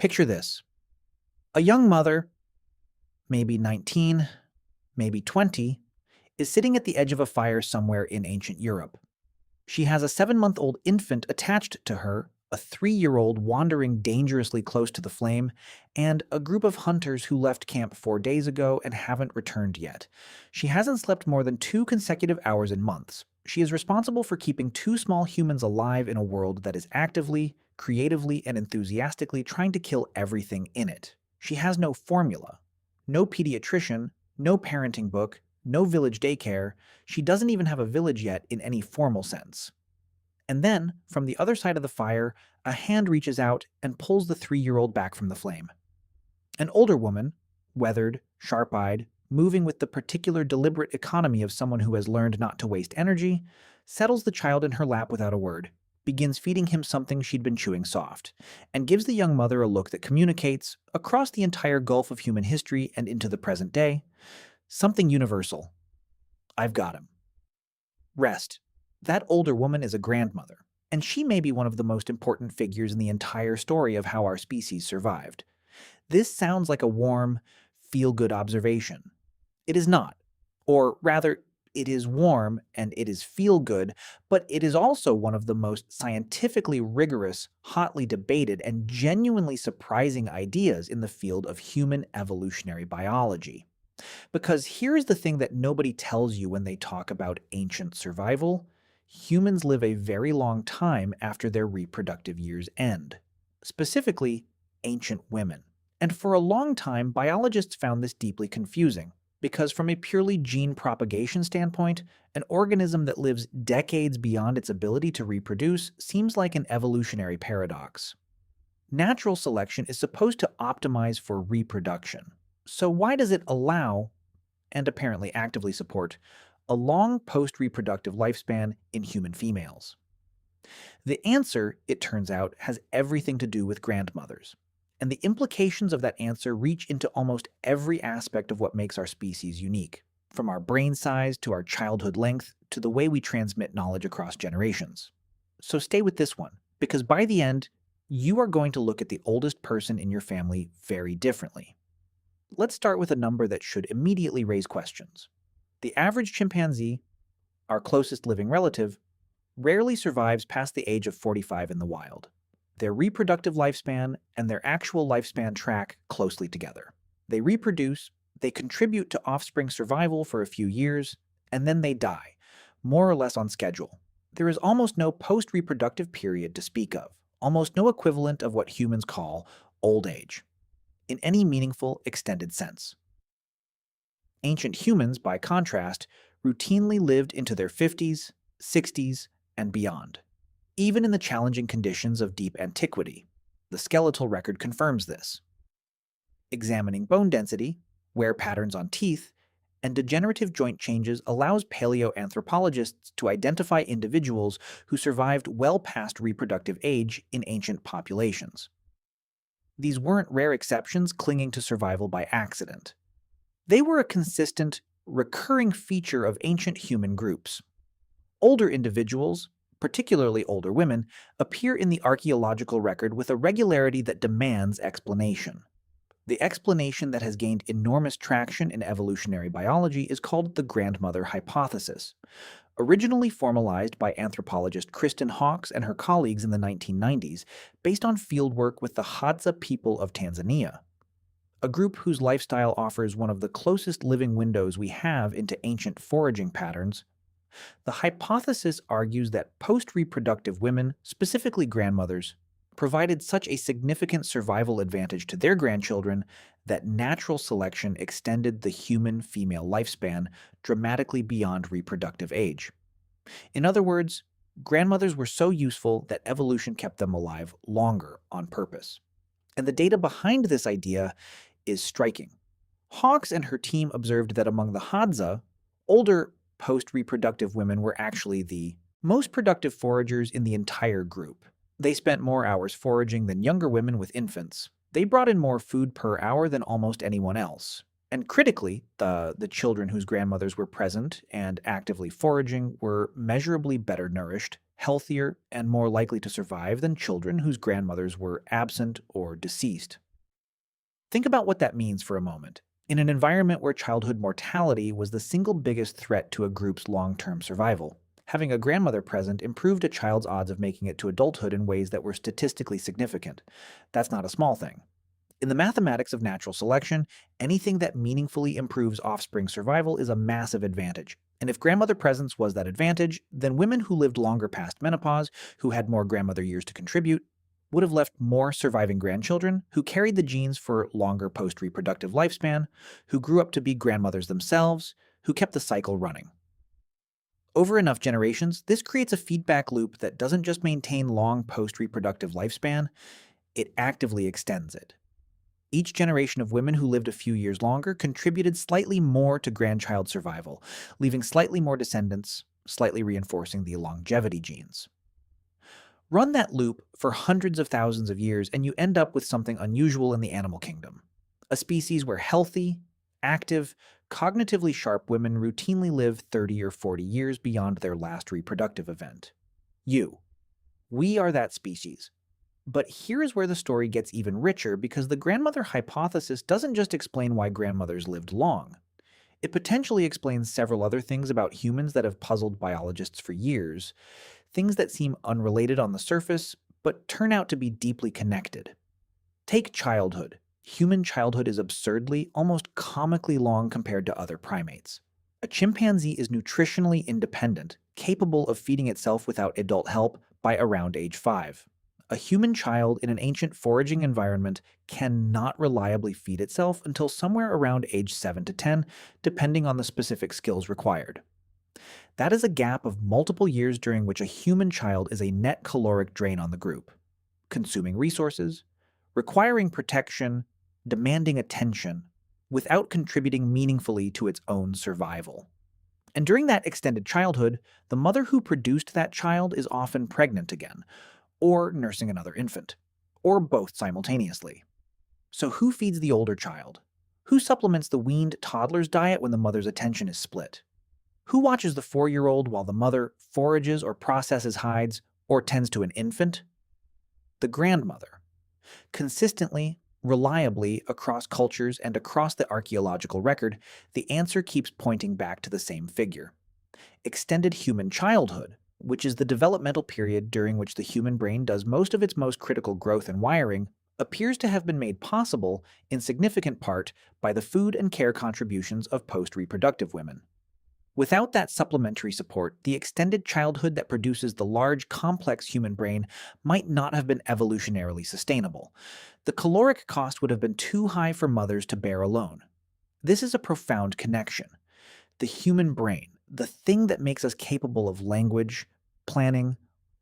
Picture this. A young mother, maybe 19, maybe 20, is sitting at the edge of a fire somewhere in ancient Europe. She has a 7-month-old infant attached to her, a 3-year-old wandering dangerously close to the flame, and a group of hunters who left camp 4 days ago and haven't returned yet. She hasn't slept more than 2 consecutive hours in months. She is responsible for keeping 2 small humans alive in a world that is actively, creatively, and enthusiastically trying to kill everything in it. She has no formula, no pediatrician, no parenting book, no village daycare. She doesn't even have a village yet in any formal sense. And then, from the other side of the fire, a hand reaches out and pulls the 3-year-old back from the flame. An older woman, weathered, sharp-eyed, moving with the particular deliberate economy of someone who has learned not to waste energy, settles the child in her lap without a word, begins feeding him something she'd been chewing soft, and gives the young mother a look that communicates, across the entire gulf of human history and into the present day, something universal. I've got him. Rest. That older woman is a grandmother, and she may be one of the most important figures in the entire story of how our species survived. This sounds like a warm, feel-good observation. It is not. Or rather, it is warm and it is feel-good, but it is also one of the most scientifically rigorous, hotly debated, and genuinely surprising ideas in the field of human evolutionary biology. Because here's the thing that nobody tells you when they talk about ancient survival. Humans live a very long time after their reproductive years end. Specifically, ancient women. And for a long time, biologists found this deeply confusing, because from a purely gene propagation standpoint, an organism that lives decades beyond its ability to reproduce seems like an evolutionary paradox. Natural selection is supposed to optimize for reproduction. So why does it allow, and apparently actively support, a long post-reproductive lifespan in human females? The answer, it turns out, has everything to do with grandmothers. And the implications of that answer reach into almost every aspect of what makes our species unique, from our brain size to our childhood length to the way we transmit knowledge across generations. So stay with this one, because by the end, you are going to look at the oldest person in your family very differently. Let's start with a number that should immediately raise questions. The average chimpanzee, our closest living relative, rarely survives past the age of 45 in the wild. Their reproductive lifespan and their actual lifespan track closely together. They reproduce, they contribute to offspring survival for a few years, and then they die, more or less on schedule. There is almost no post-reproductive period to speak of, almost no equivalent of what humans call old age, in any meaningful, extended sense. Ancient humans, by contrast, routinely lived into their 50s, 60s, and beyond. Even in the challenging conditions of deep antiquity, the skeletal record confirms this. Examining bone density, wear patterns on teeth, and degenerative joint changes allows paleoanthropologists to identify individuals who survived well past reproductive age in ancient populations. These weren't rare exceptions clinging to survival by accident. They were a consistent, recurring feature of ancient human groups. Older individuals, particularly older women, appear in the archaeological record with a regularity that demands explanation. The explanation that has gained enormous traction in evolutionary biology is called the grandmother hypothesis. Originally formalized by anthropologist Kristen Hawkes and her colleagues in the 1990s, based on fieldwork with the Hadza people of Tanzania, a group whose lifestyle offers one of the closest living windows we have into ancient foraging patterns. The hypothesis argues that post-reproductive women, specifically grandmothers, provided such a significant survival advantage to their grandchildren that natural selection extended the human female lifespan dramatically beyond reproductive age. In other words, grandmothers were so useful that evolution kept them alive longer on purpose. And the data behind this idea is striking. Hawkes and her team observed that among the Hadza, older post-reproductive women were actually the most productive foragers in the entire group. They spent more hours foraging than younger women with infants. They brought in more food per hour than almost anyone else. And critically, the children whose grandmothers were present and actively foraging were measurably better nourished, healthier, and more likely to survive than children whose grandmothers were absent or deceased. Think about what that means for a moment. In an environment where childhood mortality was the single biggest threat to a group's long-term survival, having a grandmother present improved a child's odds of making it to adulthood in ways that were statistically significant. That's not a small thing. In the mathematics of natural selection, anything that meaningfully improves offspring survival is a massive advantage. And if grandmother presence was that advantage, then women who lived longer past menopause, who had more grandmother years to contribute, would have left more surviving grandchildren who carried the genes for longer post-reproductive lifespan, who grew up to be grandmothers themselves, who kept the cycle running. Over enough generations, this creates a feedback loop that doesn't just maintain long post-reproductive lifespan, it actively extends it. Each generation of women who lived a few years longer contributed slightly more to grandchild survival, leaving slightly more descendants, slightly reinforcing the longevity genes. Run that loop for hundreds of thousands of years and you end up with something unusual in the animal kingdom. A species where healthy, active, cognitively sharp women routinely live 30 or 40 years beyond their last reproductive event. We are that species. But here is where the story gets even richer because the grandmother hypothesis doesn't just explain why grandmothers lived long. It potentially explains several other things about humans that have puzzled biologists for years, things that seem unrelated on the surface, but turn out to be deeply connected. Take childhood. Human childhood is absurdly, almost comically long compared to other primates. A chimpanzee is nutritionally independent, capable of feeding itself without adult help by around age 5. A human child in an ancient foraging environment cannot reliably feed itself until somewhere around age 7 to 10, depending on the specific skills required. That is a gap of multiple years during which a human child is a net caloric drain on the group, consuming resources, requiring protection, demanding attention, without contributing meaningfully to its own survival. And during that extended childhood, the mother who produced that child is often pregnant again, or nursing another infant, or both simultaneously. So who feeds the older child? Who supplements the weaned toddler's diet when the mother's attention is split? Who watches the 4-year-old while the mother forages or processes hides or tends to an infant? The grandmother. Consistently, reliably, across cultures and across the archaeological record, the answer keeps pointing back to the same figure. Extended human childhood, which is the developmental period during which the human brain does most of its most critical growth and wiring, appears to have been made possible in significant part by the food and care contributions of post-reproductive women. Without that supplementary support, the extended childhood that produces the large, complex human brain might not have been evolutionarily sustainable. The caloric cost would have been too high for mothers to bear alone. This is a profound connection. The human brain, the thing that makes us capable of language, planning,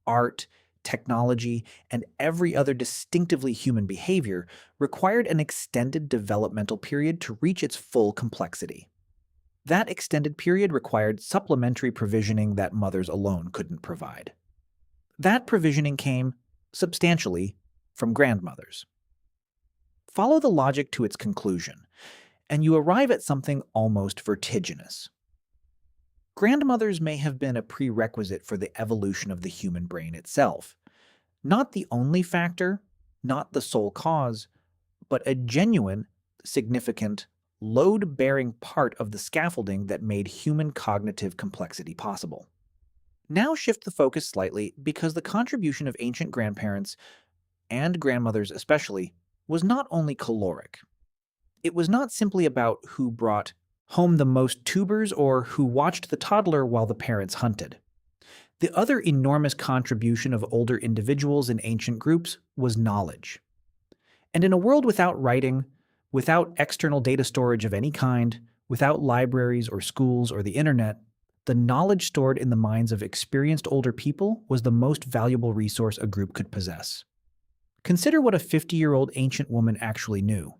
art, technology, and every other distinctively human behavior, required an extended developmental period to reach its full complexity. That extended period required supplementary provisioning that mothers alone couldn't provide. That provisioning came, substantially, from grandmothers. Follow the logic to its conclusion, and you arrive at something almost vertiginous. Grandmothers may have been a prerequisite for the evolution of the human brain itself. Not the only factor, not the sole cause, but a genuine, significant, load-bearing part of the scaffolding that made human cognitive complexity possible. Now shift the focus slightly because the contribution of ancient grandparents, and grandmothers especially, was not only caloric. It was not simply about who brought home the most tubers or who watched the toddler while the parents hunted. The other enormous contribution of older individuals in ancient groups was knowledge. And in a world without writing, without external data storage of any kind, without libraries or schools or the internet, the knowledge stored in the minds of experienced older people was the most valuable resource a group could possess. Consider what a 50-year-old ancient woman actually knew.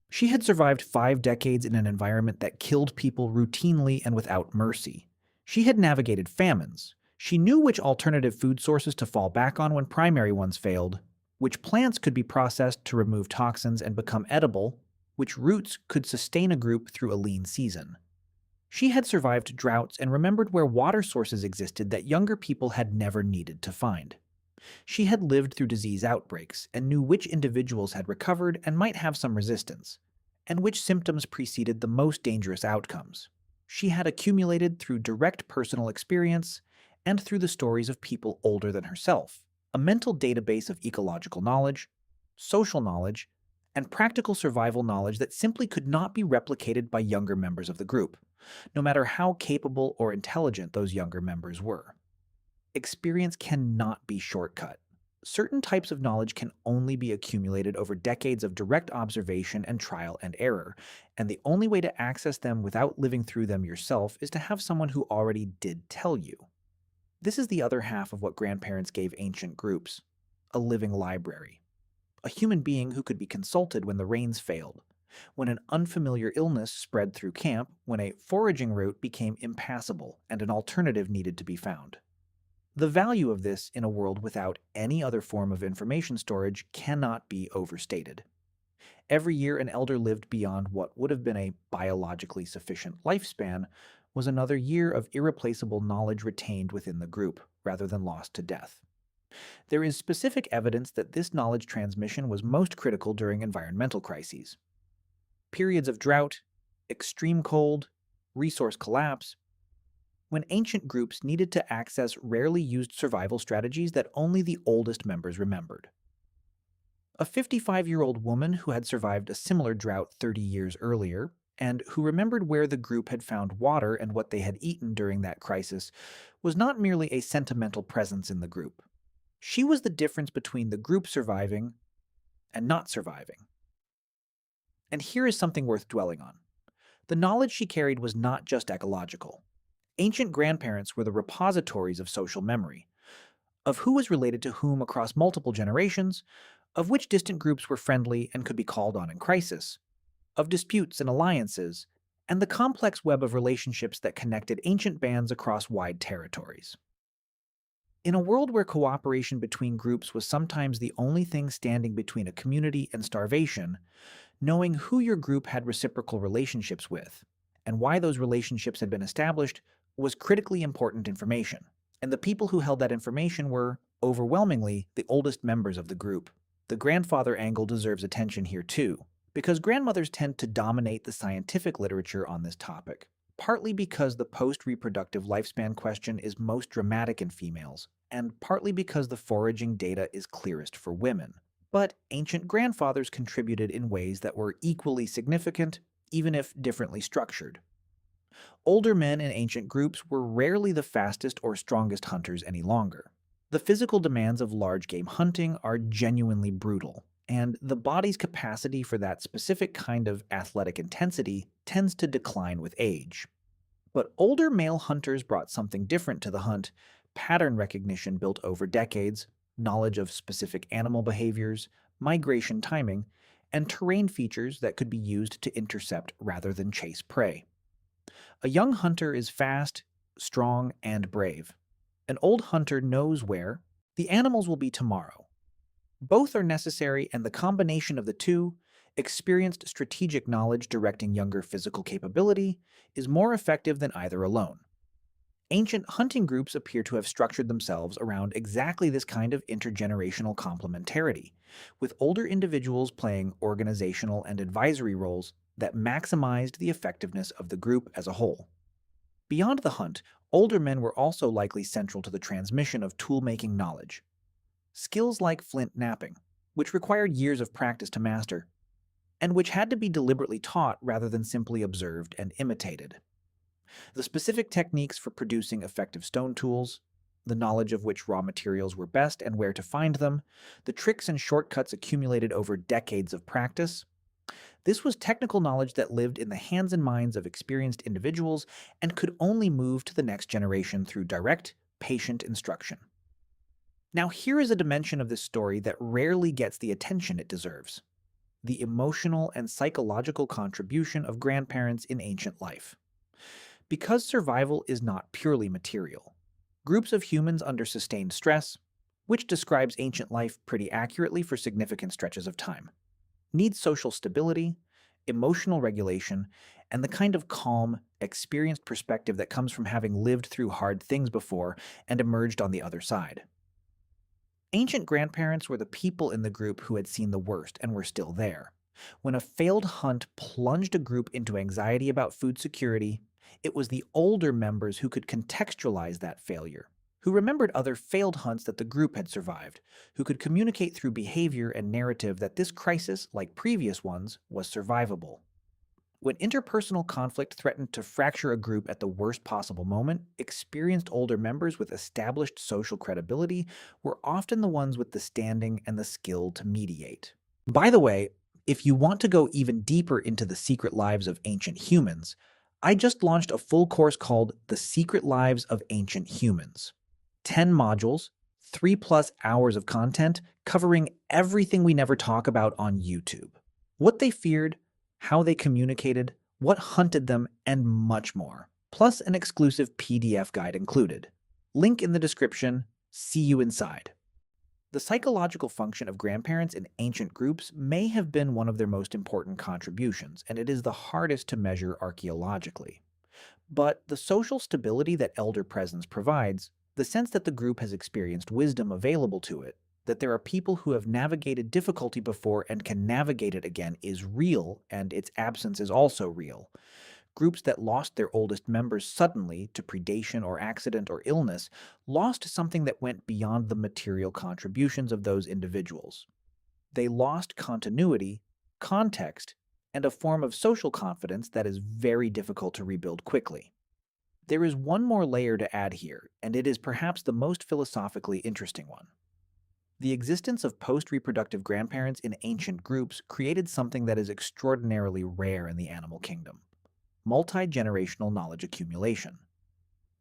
She had survived 5 decades in an environment that killed people routinely and without mercy. She had navigated famines. She knew which alternative food sources to fall back on when primary ones failed, which plants could be processed to remove toxins and become edible, which roots could sustain a group through a lean season. She had survived droughts and remembered where water sources existed that younger people had never needed to find. She had lived through disease outbreaks and knew which individuals had recovered and might have some resistance, and which symptoms preceded the most dangerous outcomes. She had accumulated through direct personal experience and through the stories of people older than herself, a mental database of ecological knowledge, social knowledge, and practical survival knowledge that simply could not be replicated by younger members of the group, no matter how capable or intelligent those younger members were. Experience cannot be shortcut. Certain types of knowledge can only be accumulated over decades of direct observation and trial and error, and the only way to access them without living through them yourself is to have someone who already did tell you. This is the other half of what grandparents gave ancient groups: a living library. A human being who could be consulted when the rains failed, when an unfamiliar illness spread through camp, when a foraging route became impassable and an alternative needed to be found. The value of this in a world without any other form of information storage cannot be overstated. Every year an elder lived beyond what would have been a biologically sufficient lifespan was another year of irreplaceable knowledge retained within the group, rather than lost to death. There is specific evidence that this knowledge transmission was most critical during environmental crises. Periods of drought, extreme cold, resource collapse, when ancient groups needed to access rarely used survival strategies that only the oldest members remembered. A 55-year-old woman who had survived a similar drought 30 years earlier, and who remembered where the group had found water and what they had eaten during that crisis, was not merely a sentimental presence in the group. She was the difference between the group surviving and not surviving. And here is something worth dwelling on. The knowledge she carried was not just ecological. Ancient grandparents were the repositories of social memory, of who was related to whom across multiple generations, of which distant groups were friendly and could be called on in crisis, of disputes and alliances, and the complex web of relationships that connected ancient bands across wide territories. In a world where cooperation between groups was sometimes the only thing standing between a community and starvation, knowing who your group had reciprocal relationships with, and why those relationships had been established, was critically important information, and the people who held that information were, overwhelmingly, the oldest members of the group. The grandfather angle deserves attention here too, because grandmothers tend to dominate the scientific literature on this topic, partly because the post-reproductive lifespan question is most dramatic in females, and partly because the foraging data is clearest for women. But ancient grandfathers contributed in ways that were equally significant, even if differently structured. Older men in ancient groups were rarely the fastest or strongest hunters any longer. The physical demands of large game hunting are genuinely brutal, and the body's capacity for that specific kind of athletic intensity tends to decline with age. But older male hunters brought something different to the hunt: pattern recognition built over decades, knowledge of specific animal behaviors, migration timing, and terrain features that could be used to intercept rather than chase prey. A young hunter is fast, strong, and brave. An old hunter knows where the animals will be tomorrow. Both are necessary, and the combination of the two, experienced strategic knowledge directing younger physical capability, is more effective than either alone. Ancient hunting groups appear to have structured themselves around exactly this kind of intergenerational complementarity, with older individuals playing organizational and advisory roles that maximized the effectiveness of the group as a whole. Beyond the hunt, older men were also likely central to the transmission of tool-making knowledge. Skills like flint knapping, which required years of practice to master, and which had to be deliberately taught rather than simply observed and imitated. The specific techniques for producing effective stone tools, the knowledge of which raw materials were best and where to find them, the tricks and shortcuts accumulated over decades of practice. This was technical knowledge that lived in the hands and minds of experienced individuals and could only move to the next generation through direct, patient instruction. Now here is a dimension of this story that rarely gets the attention it deserves: the emotional and psychological contribution of grandparents in ancient life. Because survival is not purely material, groups of humans under sustained stress, which describes ancient life pretty accurately for significant stretches of time, need social stability, emotional regulation, and the kind of calm, experienced perspective that comes from having lived through hard things before and emerged on the other side. Ancient grandparents were the people in the group who had seen the worst and were still there. When a failed hunt plunged a group into anxiety about food security, it was the older members who could contextualize that failure, who remembered other failed hunts that the group had survived, who could communicate through behavior and narrative that this crisis, like previous ones, was survivable. When interpersonal conflict threatened to fracture a group at the worst possible moment, experienced older members with established social credibility were often the ones with the standing and the skill to mediate. By the way, if you want to go even deeper into the secret lives of ancient humans, I just launched a full course called The Secret Lives of Ancient Humans. 10 modules, 3+ hours of content covering everything we never talk about on YouTube. What they feared, how they communicated, what hunted them, and much more. Plus an exclusive PDF guide included. Link in the description. See you inside. The psychological function of grandparents in ancient groups may have been one of their most important contributions, and it is the hardest to measure archaeologically. But the social stability that elder presence provides, the sense that the group has experienced wisdom available to it, that there are people who have navigated difficulty before and can navigate it again is real, and its absence is also real. Groups that lost their oldest members suddenly to predation or accident or illness lost something that went beyond the material contributions of those individuals. They lost continuity, context, and a form of social confidence that is very difficult to rebuild quickly. There is one more layer to add here, and it is perhaps the most philosophically interesting one. The existence of post-reproductive grandparents in ancient groups created something that is extraordinarily rare in the animal kingdom: multi-generational knowledge accumulation.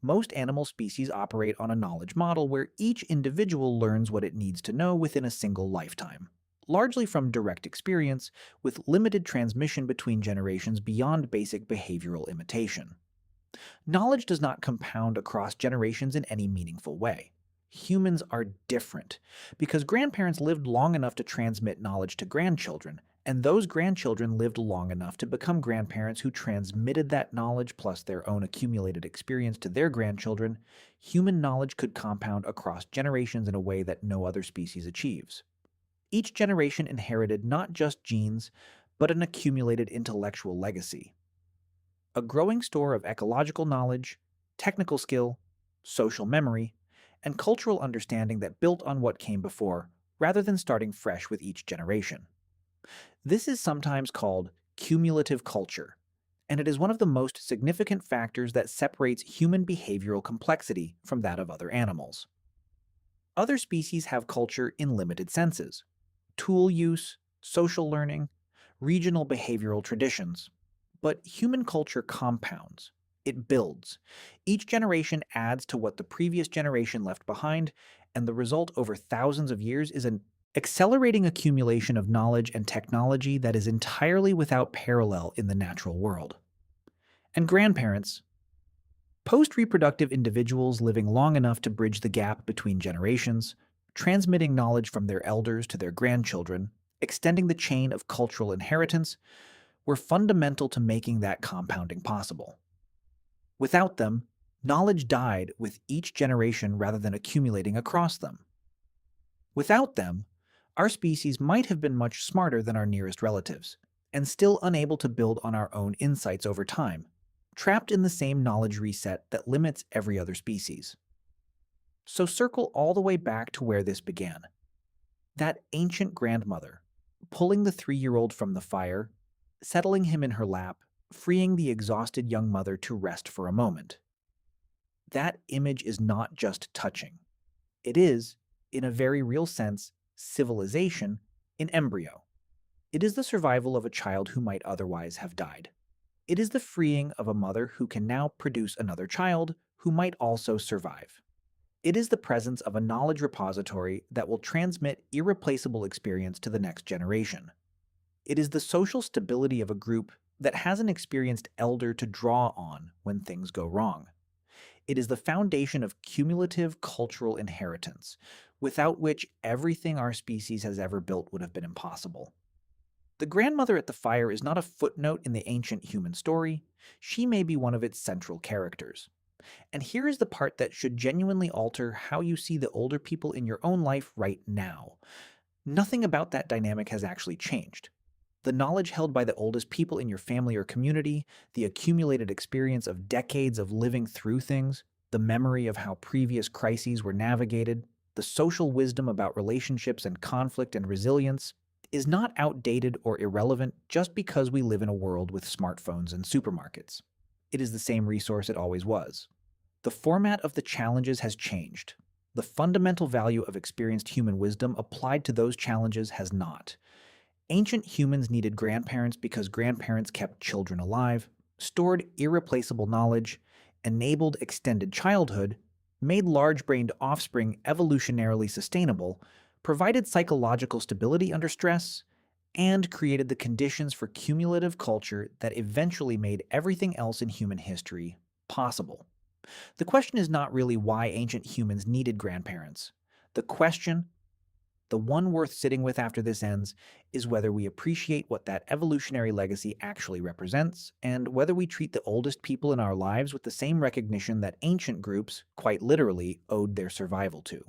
Most animal species operate on a knowledge model where each individual learns what it needs to know within a single lifetime, largely from direct experience, with limited transmission between generations beyond basic behavioral imitation. Knowledge does not compound across generations in any meaningful way. Humans are different because grandparents lived long enough to transmit knowledge to grandchildren, and those grandchildren lived long enough to become grandparents who transmitted that knowledge plus their own accumulated experience to their grandchildren. Human knowledge could compound across generations in a way that no other species achieves. Each generation inherited not just genes, but an accumulated intellectual legacy. A growing store of ecological knowledge, technical skill, social memory, and cultural understanding that built on what came before, rather than starting fresh with each generation. This is sometimes called cumulative culture, and it is one of the most significant factors that separates human behavioral complexity from that of other animals. Other species have culture in limited senses: tool use, social learning, regional behavioral traditions. But human culture compounds. It builds. Each generation adds to what the previous generation left behind, and the result over thousands of years is an accelerating accumulation of knowledge and technology that is entirely without parallel in the natural world. And grandparents, post-reproductive individuals living long enough to bridge the gap between generations, transmitting knowledge from their elders to their grandchildren, extending the chain of cultural inheritance, were fundamental to making that compounding possible. Without them, knowledge died with each generation rather than accumulating across them. Without them, our species might have been much smarter than our nearest relatives, and still unable to build on our own insights over time, trapped in the same knowledge reset that limits every other species. So circle all the way back to where this began. That ancient grandmother, pulling the 3-year-old from the fire, settling him in her lap, freeing the exhausted young mother to rest for a moment. That image is not just touching. It is, in a very real sense, civilization in embryo. It is the survival of a child who might otherwise have died. It is the freeing of a mother who can now produce another child who might also survive. It is the presence of a knowledge repository that will transmit irreplaceable experience to the next generation. It is the social stability of a group that has an experienced elder to draw on when things go wrong. It is the foundation of cumulative cultural inheritance, without which everything our species has ever built would have been impossible. The grandmother at the fire is not a footnote in the ancient human story. She may be one of its central characters. And here is the part that should genuinely alter how you see the older people in your own life right now. Nothing about that dynamic has actually changed. The knowledge held by the oldest people in your family or community, the accumulated experience of decades of living through things, the memory of how previous crises were navigated, the social wisdom about relationships and conflict and resilience, is not outdated or irrelevant just because we live in a world with smartphones and supermarkets. It is the same resource it always was. The format of the challenges has changed. The fundamental value of experienced human wisdom applied to those challenges has not. Ancient humans needed grandparents because grandparents kept children alive, stored irreplaceable knowledge, enabled extended childhood, made large-brained offspring evolutionarily sustainable, provided psychological stability under stress, and created the conditions for cumulative culture that eventually made everything else in human history possible. The question is not really why ancient humans needed grandparents. The question, the one worth sitting with after this ends, is whether we appreciate what that evolutionary legacy actually represents, and whether we treat the oldest people in our lives with the same recognition that ancient groups, quite literally, owed their survival to.